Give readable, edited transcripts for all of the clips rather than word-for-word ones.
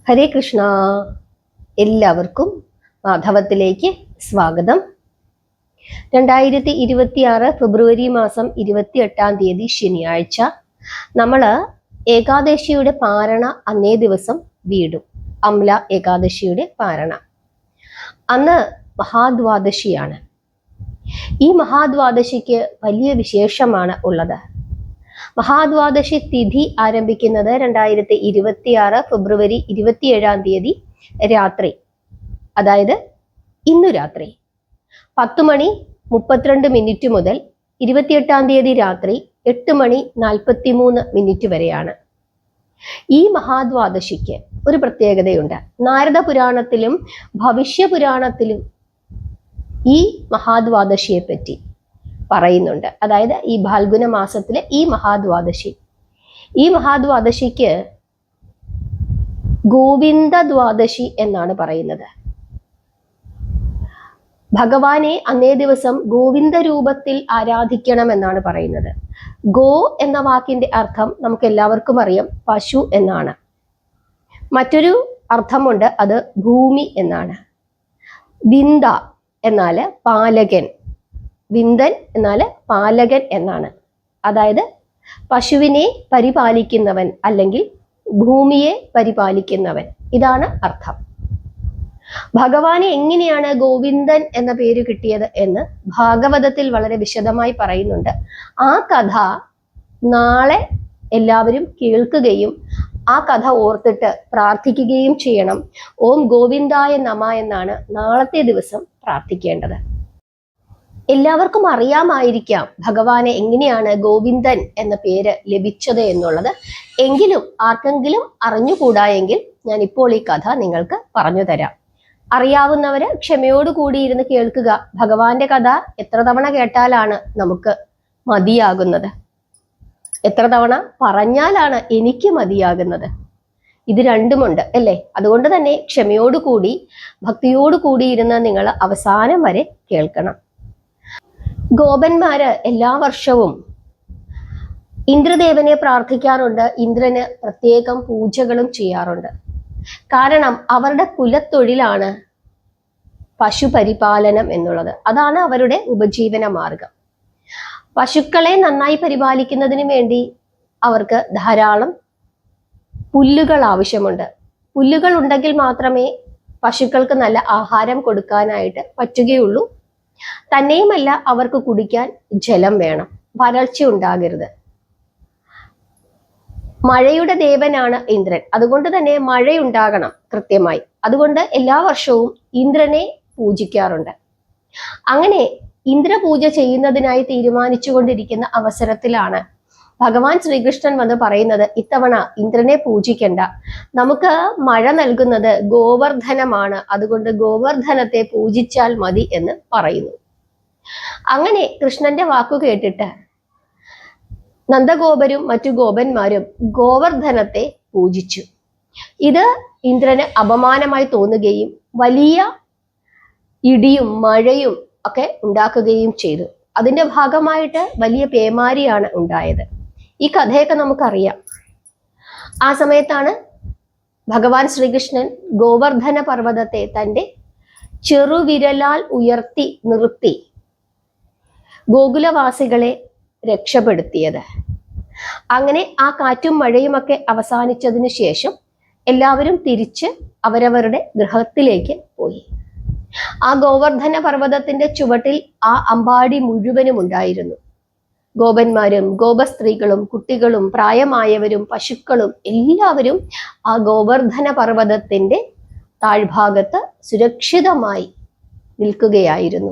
ഹരേ കൃഷ്ണ. എല്ലാവർക്കും മാധവത്തിലേക്ക് സ്വാഗതം. 2026 ഫെബ്രുവരി മാസം 28 ശനിയാഴ്ച നമ്മൾ ഏകാദശിയുടെ പാരണ അന്നേ ദിവസം വീടും. അംല ഏകാദശിയുടെ പാരണ അന്ന് മഹാദ്വാദശിയാണ്. ഈ മഹാദ്വാദശിക്ക് വലിയ വിശേഷമാണ് ഉള്ളത്. മഹാദ്വാദശി തിഥി ആരംഭിക്കുന്നത് 2026 ഫെബ്രുവരി 27 രാത്രി, അതായത് ഇന്നു രാത്രി 10:32 മുതൽ 28 രാത്രി 8:43 വരെയാണ്. ഈ മഹാദ്വാദശിക്ക് ഒരു പ്രത്യേകതയുണ്ട്. നാരദ പുരാണത്തിലും ഭവിഷ്യ പുരാണത്തിലും ഈ മഹാദ്വാദശിയെ പറ്റി പറയുന്നുണ്ട്. അതായത് ഈ ഫാൽഗുന മാസത്തിലെ ഈ മഹാദ്വാദശിക്ക് ഗോവിന്ദ ദ്വാദശി എന്നാണ് പറയുന്നത്. ഭഗവാനെ അന്നേ ദിവസം ഗോവിന്ദ രൂപത്തിൽ ആരാധിക്കണം എന്നാണ് പറയുന്നത്. ഗോ എന്ന വാക്കിന്റെ അർത്ഥം നമുക്ക് എല്ലാവർക്കും അറിയാം, പശു എന്നാണ്. മറ്റൊരു അർത്ഥമുണ്ട്, അത് ഭൂമി എന്നാണ്. വിന്ദ എന്നാൽ പാലകൻ, വിന്ദൻ എന്നാൽ പാലകൻ എന്നാണ്. അതായത് പശുവിനെ പരിപാലിക്കുന്നവൻ അല്ലെങ്കിൽ ഭൂമിയെ പരിപാലിക്കുന്നവൻ, ഇതാണ് അർത്ഥം. ഭഗവാനെ എങ്ങനെയാണ് ഗോവിന്ദൻ എന്ന പേര് കിട്ടിയത് എന്ന് ഭാഗവതത്തിൽ വളരെ വിശദമായി പറയുന്നുണ്ട്. ആ കഥ നാളെ എല്ലാവരും കേൾക്കുകയും ആ കഥ ഓർത്തിട്ട് പ്രാർത്ഥിക്കുകയും ചെയ്യണം. ഓം ഗോവിന്ദായ നമ എന്നാണ് നാളത്തെ ദിവസം പ്രാർത്ഥിക്കേണ്ടത്. എല്ലാവർക്കും അറിയാമായിരിക്കാം ഭഗവാനെ എങ്ങനെയാണ് ഗോവിന്ദൻ എന്ന പേര് ലഭിച്ചത് എന്നുള്ളത്. എങ്കിലും ആർക്കെങ്കിലും അറിഞ്ഞുകൂടായെങ്കിൽ ഞാൻ ഇപ്പോൾ ഈ കഥ നിങ്ങൾക്ക് പറഞ്ഞു തരാം. അറിയാവുന്നവര് ക്ഷമയോടുകൂടി ഇരുന്ന് കേൾക്കുക. ഭഗവാന്റെ കഥ എത്ര തവണ കേട്ടാലാണ് നമുക്ക് മതിയാകുന്നത്? എത്ര തവണ പറഞ്ഞാലാണ് എനിക്ക് മതിയാകുന്നത്? ഇത് രണ്ടുമുണ്ട് അല്ലേ? അതുകൊണ്ട് തന്നെ ക്ഷമയോടുകൂടി ഭക്തിയോടുകൂടി ഇരുന്ന് നിങ്ങൾ അവസാനം വരെ കേൾക്കണം. ഗോപന്മാര് എല്ലാ വർഷവും ഇന്ദ്രദേവനെ പ്രാർത്ഥിക്കാറുണ്ട്. ഇന്ദ്രന് പ്രത്യേകം പൂജകളും ചെയ്യാറുണ്ട്. കാരണം അവരുടെ കുലത്തൊഴിലാണ് പശുപരിപാലനം എന്നുള്ളത്. അതാണ് അവരുടെ ഉപജീവന മാർഗം. പശുക്കളെ നന്നായി പരിപാലിക്കുന്നതിന് വേണ്ടി അവർക്ക് ധാരാളം പുല്ലുകൾ ആവശ്യമുണ്ട്. പുല്ലുകൾ ഉണ്ടെങ്കിൽ മാത്രമേ പശുക്കൾക്ക് നല്ല ആഹാരം കൊടുക്കാനായിട്ട് പറ്റുകയുള്ളൂ. തന്നെയുമല്ല, അവർക്ക് കുടിക്കാൻ ജലം വേണം. വരൾച്ച ഉണ്ടാകരുത്. മഴയുടെ ദേവനാണ് ഇന്ദ്രൻ. അതുകൊണ്ട് തന്നെ മഴയുണ്ടാകണം കൃത്യമായി. അതുകൊണ്ട് എല്ലാ വർഷവും ഇന്ദ്രനെ പൂജിക്കാറുണ്ട്. അങ്ങനെ ഇന്ദ്രപൂജ ചെയ്യുന്നതിനായി തീരുമാനിച്ചു കൊണ്ടിരിക്കുന്ന അവസരത്തിലാണ് ഭഗവാൻ ശ്രീകൃഷ്ണൻ വന്ന് പറയുന്നത്, ഇത്തവണ ഇന്ദ്രനെ പൂജിക്കണ്ട, നമുക്ക് മഴ നൽകുന്നത് ഗോവർദ്ധനമാണ്, അതുകൊണ്ട് ഗോവർദ്ധനത്തെ പൂജിച്ചാൽ മതി എന്ന് പറയുന്നു. അങ്ങനെ കൃഷ്ണന്റെ വാക്കു കേട്ടിട്ട് നന്ദഗോപരും മറ്റു ഗോപന്മാരും ഗോവർദ്ധനത്തെ പൂജിച്ചു. ഇത് ഇന്ദ്രന് അപമാനമായി തോന്നുകയും വലിയ ഇടിയും മഴയും ഒക്കെ ഉണ്ടാക്കുകയും ചെയ്തു. അതിന്റെ ഭാഗമായിട്ട് വലിയ പേമാരിയാണ് ഉണ്ടായത്. ഈ കഥയൊക്കെ നമുക്കറിയാം. ആ സമയത്താണ് ഭഗവാൻ ശ്രീകൃഷ്ണൻ ഗോവർദ്ധന പർവ്വതത്തെ തൻ്റെ ചെറുവിരലാൽ ഉയർത്തി നിർത്തി ഗോകുലവാസികളെ രക്ഷപ്പെടുത്തിയത്. അങ്ങനെ ആ കാറ്റും മഴയുമൊക്കെ അവസാനിച്ചതിന് ശേഷം എല്ലാവരും തിരിച്ച് അവരവരുടെ ഗൃഹത്തിലേക്ക് പോയി. ആ ഗോവർദ്ധന പർവ്വതത്തിന്റെ ചുവട്ടിൽ ആ അമ്പാടി മുഴുവനും ഉണ്ടായിരുന്നു. ഗോപന്മാരും ഗോപസ്ത്രീകളും കുട്ടികളും പ്രായമായവരും പശുക്കളും എല്ലാവരും ആ ഗോവർദ്ധന പർവ്വതത്തിന്റെ താഴ്ഭാഗത്ത് സുരക്ഷിതമായി നിൽക്കുകയായിരുന്നു.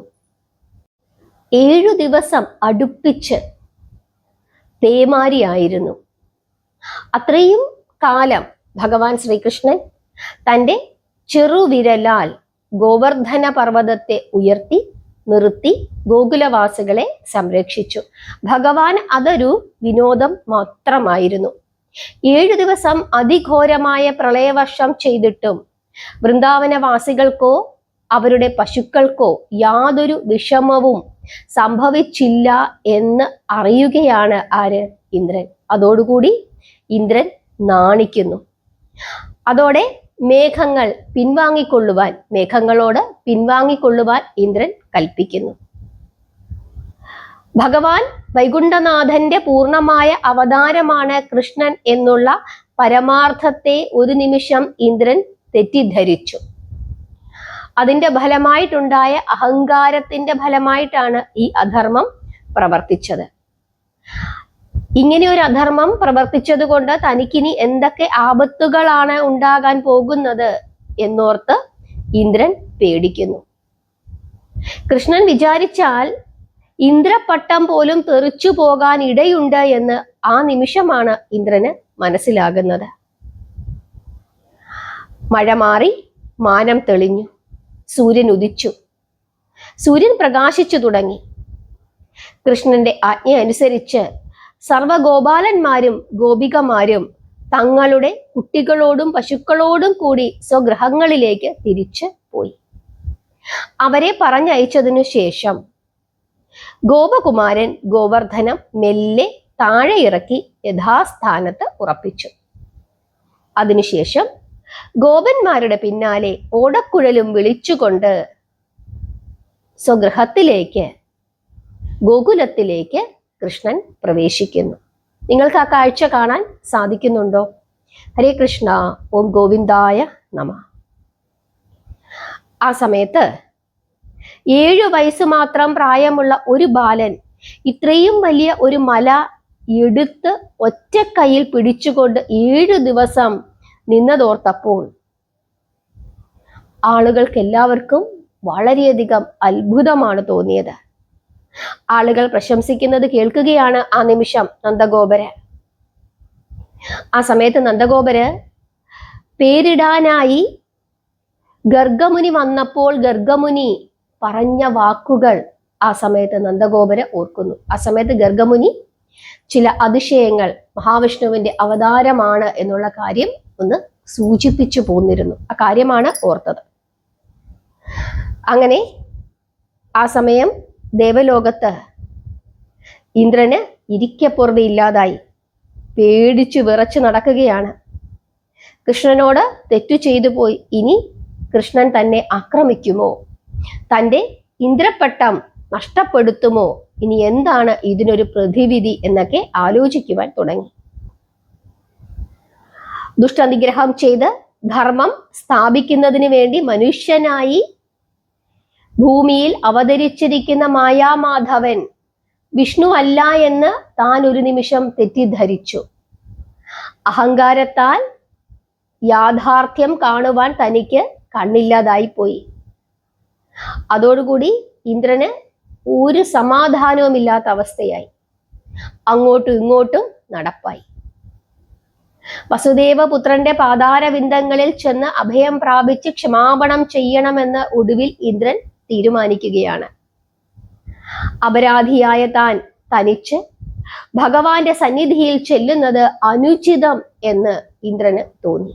7 ദിവസം അടുപ്പിച്ച് പേമാരിയായിരുന്നു. അത്രയും കാലം ഭഗവാൻ ശ്രീകൃഷ്ണൻ തൻ്റെ ചെറുവിരലാൽ ഗോവർദ്ധന പർവ്വതത്തെ ഉയർത്തി നിർത്തി ഗോകുലവാസികളെ സംരക്ഷിച്ചു. ഭഗവാൻ അതൊരു വിനോദം മാത്രമായിരുന്നു. 7 ദിവസം അതിഘോരമായ പ്രളയവർഷം ചെയ്തിട്ടും വൃന്ദാവനവാസികൾക്കോ അവരുടെ പശുക്കൾക്കോ യാതൊരു വിഷമവും സംഭവിച്ചില്ല എന്ന് അറിയുകയാണ് ആര്? ഇന്ദ്രൻ. അതോടുകൂടി ഇന്ദ്രൻ നാണിക്കുന്നു. അതോടെ മേഘങ്ങളോട് പിൻവാങ്ങിക്കൊള്ളുവാൻ ഇന്ദ്രൻ കൽപ്പിക്കുന്നു. ഭഗവാൻ വൈകുണ്ഠനാഥന്റെ പൂർണ്ണമായ അവതാരമാണ് കൃഷ്ണൻ എന്നുള്ള പരമാർത്ഥത്തെ ഒരു നിമിഷം ഇന്ദ്രൻ തെറ്റിദ്ധരിച്ചു. അതിന്റെ ഫലമായിട്ടുണ്ടായ അഹങ്കാരത്തിന്റെ ഫലമായിട്ടാണ് ഈ അധർമ്മം പ്രവർത്തിച്ചത്. ഇങ്ങനെ ഒരു അധർമ്മം പ്രവർത്തിച്ചത് കൊണ്ട് തനിക്കിനി എന്തൊക്കെ ആപത്തുകളാണ് ഉണ്ടാകാൻ പോകുന്നത് എന്നോർത്ത് ഇന്ദ്രൻ പേടിക്കുന്നു. കൃഷ്ണൻ വിചാരിച്ചാൽ ഇന്ദ്രപട്ടം പോലും തെറിച്ചു പോകാൻ ഇടയുണ്ട് എന്ന് ആ നിമിഷമാണ് ഇന്ദ്രന് മനസ്സിലാകുന്നത്. മഴ മാറി, മാനം തെളിഞ്ഞു, സൂര്യൻ ഉദിച്ചു, സൂര്യൻ പ്രകാശിച്ചു തുടങ്ങി. കൃഷ്ണന്റെ ആജ്ഞ അനുസരിച്ച് സർവഗോപാലന്മാരും ഗോപികമാരും തങ്ങളുടെ കുട്ടികളോടും പശുക്കളോടും കൂടി സ്വഗൃഹങ്ങളിലേക്ക് തിരിച്ചു പോയി. അവരെ പറഞ്ഞയച്ചതിനു ശേഷം ഗോപകുമാരൻ ഗോവർദ്ധനം മെല്ലെ താഴെ ഇറക്കി യഥാസ്ഥാനത്ത് ഉറപ്പിച്ചു. അതിനുശേഷം ഗോപന്മാരുടെ പിന്നാലെ ഓടക്കുഴലും വിളിച്ചുകൊണ്ട് സ്വഗൃഹത്തിലേക്ക്, ഗോകുലത്തിലേക്ക് കൃഷ്ണൻ പ്രവേശിക്കുന്നു. നിങ്ങൾക്ക് ആ കാഴ്ച കാണാൻ സാധിക്കുന്നുണ്ടോ? ഹരേ കൃഷ്ണ. ഓം ഗോവിന്ദായ നമഃ. ആ സമയത്ത് 7 വയസ്സ് മാത്രം പ്രായമുള്ള ഒരു ബാലൻ ഇത്രയും വലിയ ഒരു മല എടുത്ത് ഒറ്റ കൈയിൽ പിടിച്ചുകൊണ്ട് 7 ദിവസം നിന്നതോർത്തപ്പോൾ ആളുകൾക്ക് എല്ലാവർക്കും വളരെയധികം അത്ഭുതമാണ് തോന്നിയത്. ആളുകൾ പ്രശംസിക്കുന്നത് കേൾക്കുകയാണ് ആ നിമിഷം നന്ദഗോപര്. ആ സമയത്ത് നന്ദഗോപര് പേരിടാനായി ഗർഗമുനി വന്നപ്പോൾ ഗർഗമുനി പറഞ്ഞ വാക്കുകൾ ആ സമയത്ത് നന്ദഗോപര് ഓർക്കുന്നു. ആ സമയത്ത് ഗർഗമുനി ചില അതിശയങ്ങൾ മഹാവിഷ്ണുവിന്റെ അവതാരമാണ് എന്നുള്ള കാര്യം ഒന്ന് സൂചിപ്പിച്ചു പോന്നിരുന്നു. ആ കാര്യമാണ് ഓർത്തത്. അങ്ങനെ ആ സമയം ദേവലോകത്ത് ഇന്ദ്രന് ഇരിക്കപ്പുറതി ഇല്ലാതായി, പേടിച്ചു വിറച്ചു നടക്കുകയാണ്. കൃഷ്ണനോട് തെറ്റു ചെയ്തു പോയി. ഇനി കൃഷ്ണൻ തന്നെ ആക്രമിക്കുമോ? തൻ്റെ ഇന്ദ്രപട്ടം നഷ്ടപ്പെടുത്തുമോ? ഇനി എന്താണ് ഇതിനൊരു പ്രതിവിധി എന്നൊക്കെ ആലോചിക്കുവാൻ തുടങ്ങി. ദുഷ്ടനിഗ്രഹം ചെയ്ത് ധർമ്മം സ്ഥാപിക്കുന്നതിന് വേണ്ടി മനുഷ്യനായി ഭൂമിയിൽ അവതരിച്ചിരിക്കുന്ന മായാമാധവൻ വിഷ്ണു അല്ല എന്ന് താൻ ഒരു നിമിഷം തെറ്റിദ്ധരിച്ചു. അഹങ്കാരത്താൽ യാഥാർത്ഥ്യം കാണുവാൻ തനിക്ക് കണ്ണില്ലാതായിപ്പോയി. അതോടുകൂടി ഇന്ദ്രന് ഒരു സമാധാനവുമില്ലാത്ത അവസ്ഥയായി. അങ്ങോട്ടും ഇങ്ങോട്ടും നടപ്പായി. വസുദേവപുത്രന്റെ പാതാരവിന്ദങ്ങളിൽ ചെന്ന് അഭയം പ്രാപിച്ച് ക്ഷമാപണം ചെയ്യണമെന്ന് ഒടുവിൽ ഇന്ദ്രൻ തീരുമാനിക്കുകയാണ്. അപരാധിയായ താൻ തനിച്ച് ഭഗവാന്റെ സന്നിധിയിൽ ചെല്ലുന്നത് അനുചിതം എന്ന് ഇന്ദ്രന് തോന്നി.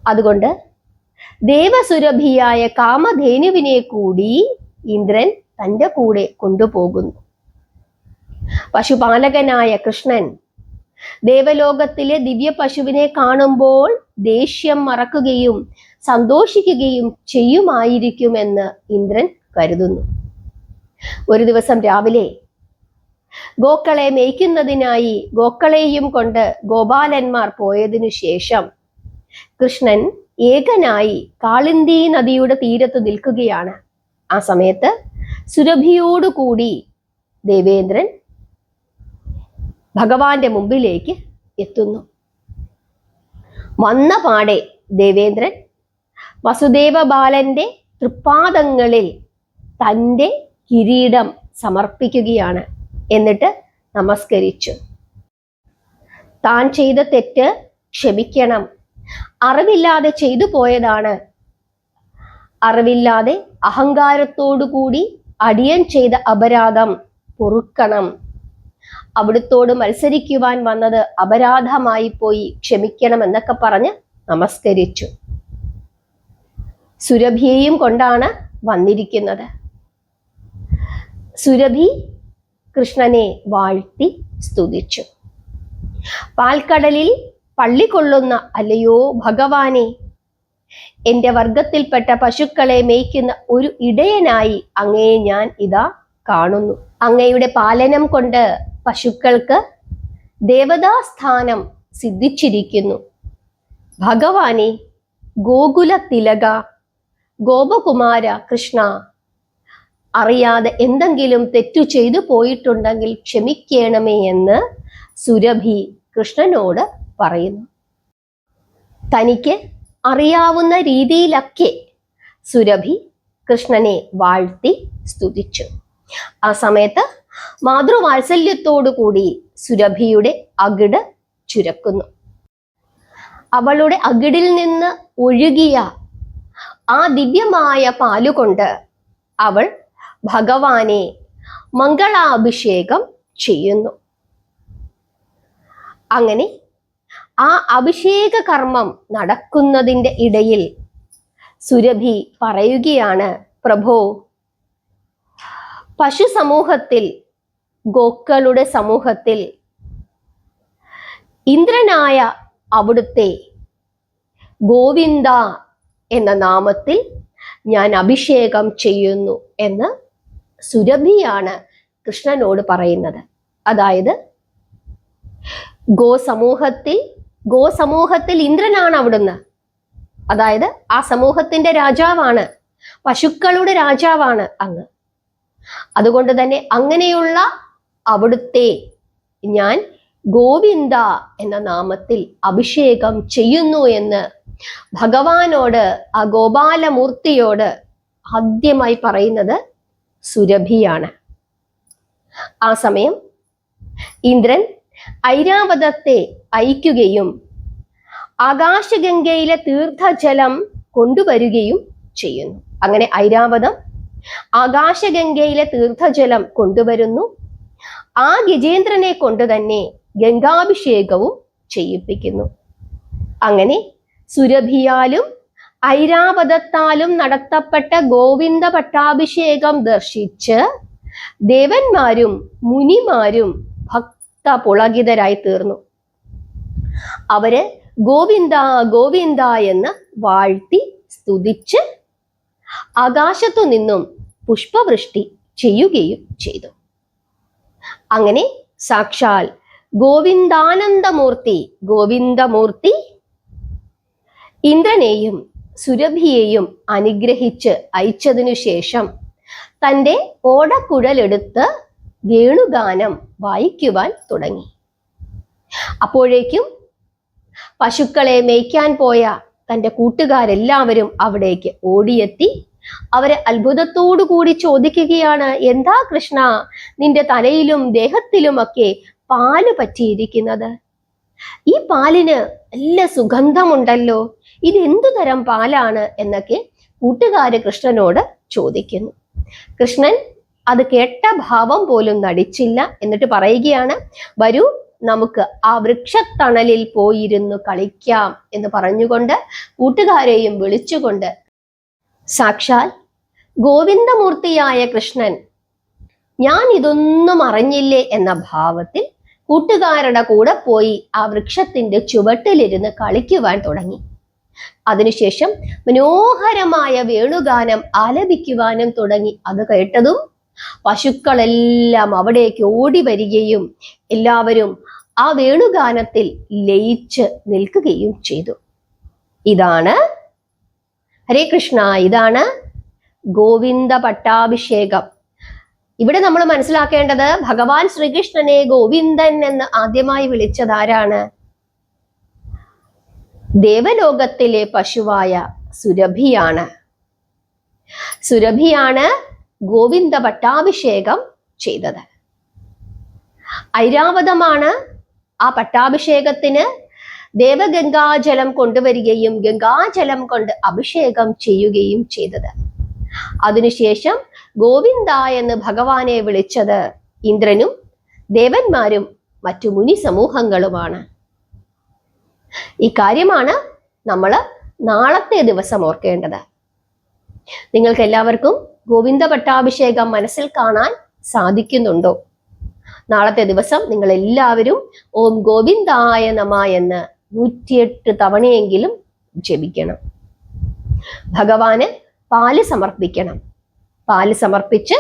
അതുകൊണ്ട് ദേവസുരഭിയായ കാമധേനുവിനെ കൂടി ഇന്ദ്രൻ തൻ്റെ കൂടെ കൊണ്ടുപോകുന്നു. പശുപാലകനായ കൃഷ്ണൻ ദേവലോകത്തിലെ ദിവ്യ പശുവിനെ കാണുമ്പോൾ ദേഷ്യം മറക്കുകയും സന്തോഷിക്കുകയും ചെയ്യുമായിരിക്കുമെന്ന് ഇന്ദ്രൻ കരുതുന്നു. ഒരു ദിവസം രാവിലെ ഗോക്കളെ മേയ്ക്കുന്നതിനായി ഗോക്കളെയും കൊണ്ട് ഗോപാലന്മാർ പോയതിനു ശേഷം കൃഷ്ണൻ ഏകനായി കാളിന്തി നദിയുടെ തീരത്ത് നിൽക്കുകയാണ്. ആ സമയത്ത് സുരഭിയോടുകൂടി ദേവേന്ദ്രൻ ഭഗവാന്റെ മുമ്പിലേക്ക് എത്തുന്നു. വന്ന പാടെ ദേവേന്ദ്രൻ വസുദേവ ബാലന്റെ തൃപ്പാദങ്ങളിൽ തൻ്റെ കിരീടം സമർപ്പിക്കുകയാണ്. എന്നിട്ട് നമസ്കരിച്ചു. താൻ ചെയ്ത തെറ്റ് ക്ഷമിക്കണം, അറിവില്ലാതെ ചെയ്തു പോയതാണ്, അറിവില്ലാതെ അഹങ്കാരത്തോടുകൂടി അടിയൻ ചെയ്ത അപരാധം പൊറുക്കണം, അവിടുത്തോട് മത്സരിക്കുവാൻ വന്നത് അപരാധമായി പോയി, ക്ഷമിക്കണം എന്നൊക്കെ പറഞ്ഞ് നമസ്കരിച്ചു. സുരഭിയെയും കൊണ്ടാണ് വന്നിരിക്കുന്നത്. സുരഭി കൃഷ്ണനെ വാഴ്ത്തി സ്തുതിച്ചു. പാൽക്കടലിൽ പള്ളി കൊള്ളുന്ന അല്ലയോ ഭഗവാനെ, എന്റെ വർഗത്തിൽപ്പെട്ട പശുക്കളെ മേയ്ക്കുന്ന ഒരു ഇടയനായി അങ്ങയെ ഞാൻ ഇതാ കാണുന്നു. അങ്ങയുടെ പാലനം കൊണ്ട് പശുക്കൾക്ക് ദേവതാസ്ഥാനം സിദ്ധിച്ചിരിക്കുന്നു. ഭഗവാനെ, ഗോകുല തിലക, ഗോപകുമാര കൃഷ്ണ, അറിയാതെ എന്തെങ്കിലും തെറ്റു ചെയ്തു പോയിട്ടുണ്ടെങ്കിൽ ക്ഷമിക്കണമേ എന്ന് സുരഭി കൃഷ്ണനോട് പറയുന്നു. തനിക്ക് അറിയാവുന്ന രീതിയിലൊക്കെ സുരഭി കൃഷ്ണനെ വാഴ്ത്തി സ്തുതിച്ചു. ആ സമയത്ത് മാതൃവാത്സല്യത്തോടു കൂടി സുരഭിയുടെ അകിട് ചുരക്കുന്നു. അവളുടെ അകിടിൽ നിന്ന് ഒഴുകിയ ആ ദിവ്യമായ പാലുകൊണ്ട് അവൾ ഭഗവാനെ മംഗളാഭിഷേകം ചെയ്യുന്നു. അങ്ങനെ ആ അഭിഷേക കർമ്മം നടക്കുന്നതിൻ്റെ ഇടയിൽ സുരഭി പറയുകയാണ്, പ്രഭോ, പശു സമൂഹത്തിൽ, ഗോക്കളുടെ സമൂഹത്തിൽ ഇന്ദ്രനായ അവിടുത്തെ ഗോവിന്ദ എന്ന നാമത്തിൽ ഞാൻ അഭിഷേകം ചെയ്യുന്നു എന്ന് സുരഭിയാണ് കൃഷ്ണനോട് പറയുന്നത്. അതായത് ഗോസമൂഹത്തിൽ ഇന്ദ്രനാണ് അവിടുന്ന്. അതായത് ആ സമൂഹത്തിന്റെ രാജാവാണ്, പശുക്കളുടെ രാജാവാണ് അങ്ങ്. അതുകൊണ്ട് തന്നെ അങ്ങനെയുള്ള അവിടുത്തെ ഞാൻ ഗോവിന്ദ എന്ന നാമത്തിൽ അഭിഷേകം ചെയ്യുന്നു എന്ന് ഭഗവാനോട്, ആ ഗോപാലമൂർത്തിയോട് ആദ്യമായി പറയുന്നത് സുരഭിയാണ്. ആ സമയം ഇന്ദ്രൻ ഐരാവതത്തെ അയക്കുകയും ആകാശഗംഗയിലെ തീർത്ഥജലം കൊണ്ടുവരികയും ചെയ്യുന്നു. അങ്ങനെ ഐരാവതം ആകാശഗംഗയിലെ തീർത്ഥജലം കൊണ്ടുവരുന്നു. ആ ഗജേന്ദ്രനെ കൊണ്ട് തന്നെ ഗംഗാഭിഷേകവും ചെയ്യിപ്പിക്കുന്നു. അങ്ങനെ സുരഭിയാലും ഐരാവതത്താലും നടത്തപ്പെട്ട ഗോവിന്ദ പട്ടാഭിഷേകം ദർശിച്ച് ദേവന്മാരും മുനിമാരും ഭക്ത പുളകിതരായി തീർന്നു. അവര് ഗോവിന്ദ ഗോവിന്ദ എന്ന് വാഴ്ത്തി സ്തുതിച്ച് ആകാശത്തു നിന്നും പുഷ്പവൃഷ്ടി ചെയ്യുകയും ചെയ്തു. അങ്ങനെ സാക്ഷാൽ ഗോവിന്ദമൂർത്തി ഇന്ദ്രനെയും സുരഭിയെയും അനുഗ്രഹിച്ച് അയച്ചതിനു ശേഷം തൻ്റെ ഓടക്കുഴലെടുത്ത് വേണുഗാനം വായിക്കുവാൻ തുടങ്ങി. അപ്പോഴേക്കും പശുക്കളെ മേയ്ക്കാൻ പോയ തൻ്റെ കൂട്ടുകാരെല്ലാവരും അവിടേക്ക് ഓടിയെത്തി. അവരെ അത്ഭുതത്തോടു കൂടി ചോദിക്കുകയാണ്, എന്താ കൃഷ്ണ, നിന്റെ തലയിലും ദേഹത്തിലുമൊക്കെ പാല് പറ്റിയിരിക്കുന്നത്? ഈ പാലിന് നല്ല സുഗന്ധമുണ്ടല്ലോ, ഇത് എന്തു തരം പാലാണ് എന്നൊക്കെ കൂട്ടുകാര് കൃഷ്ണനോട് ചോദിക്കുന്നു. കൃഷ്ണൻ അത് കേട്ട ഭാവം പോലും നടിച്ചില്ല. എന്നിട്ട് പറയുകയാണ്, വരൂ, നമുക്ക് ആ വൃക്ഷത്തണലിൽ പോയിരുന്നു കളിക്കാം എന്ന് പറഞ്ഞുകൊണ്ട് കൂട്ടുകാരെയും വിളിച്ചുകൊണ്ട് സാക്ഷാൽ ഗോവിന്ദമൂർത്തിയായ കൃഷ്ണൻ ഞാൻ ഇതൊന്നും അറിഞ്ഞില്ലേ എന്ന ഭാവത്തിൽ കൂട്ടുകാരുടെ കൂടെ പോയി ആ വൃക്ഷത്തിന്റെ ചുവട്ടിലിരുന്ന് കളിക്കുവാൻ തുടങ്ങി. അതിനുശേഷം മനോഹരമായ വേണുഗാനം ആലപിക്കുവാനും തുടങ്ങി. അത് കേട്ടതും പശുക്കളെല്ലാം അവിടേക്ക് ഓടി വരികയും എല്ലാവരും ആ വേണുഗാനത്തിൽ ലയിച്ച് നിൽക്കുകയും ചെയ്തു. ഇതാണ് ഹരേ കൃഷ്ണ, ഇതാണ് ഗോവിന്ദ പട്ടാഭിഷേകം. ഇവിടെ നമ്മൾ മനസ്സിലാക്കേണ്ടത് ഭഗവാൻ ശ്രീകൃഷ്ണനെ ഗോവിന്ദൻ എന്ന് ആദ്യമായി വിളിച്ചത് ആരാണ്? ദേവലോകത്തിലെ പശുവായ സുരഭിയാണ്. സുരഭിയാണ് ഗോവിന്ദ പട്ടാഭിഷേകം ചെയ്തത്. ഐരാവതമാണ് ആ പട്ടാഭിഷേകത്തിന് ദേവഗംഗാജലം കൊണ്ടുവരികയും ഗംഗാജലം കൊണ്ട് അഭിഷേകം ചെയ്യുകയും ചെയ്തത്. അതിനുശേഷം ഗോവിന്ദ എന്ന് ഭഗവാനെ വിളിച്ചത് ഇന്ദ്രനും ദേവന്മാരും മറ്റു മുനി സമൂഹങ്ങളുമാണ്. ഈ കാര്യമാണ് നമ്മൾ നാളത്തെ ദിവസം ഓർക്കേണ്ടത്. നിങ്ങൾക്ക് എല്ലാവർക്കും ഗോവിന്ദ പട്ടാഭിഷേകം മനസ്സിൽ കാണാൻ സാധിക്കുന്നുണ്ടോ? നാളത്തെ ദിവസം നിങ്ങൾ എല്ലാവരും ഓം ഗോവിന്ദായ നമഃ എന്ന് 108 തവണയെങ്കിലും ജപിക്കണം. ഭഗവാന് പാല് സമർപ്പിക്കണം. പാല് സമർപ്പിച്ച്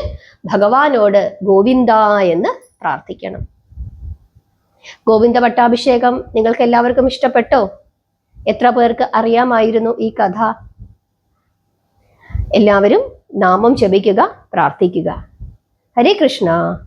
ഭഗവാനോട് ഗോവിന്ദ എന്ന് പ്രാർത്ഥിക്കണം. ഗോവിന്ദ പട്ടാഭിഷേകം നിങ്ങൾക്ക് എല്ലാവർക്കും ഇഷ്ടപ്പെട്ടോ? എത്ര പേർക്ക് അറിയാമായിരുന്നു ഈ കഥ? എല്ലാവരും നാമം ജപിക്കുക, പ്രാർത്ഥിക്കുക. ഹരേ കൃഷ്ണ.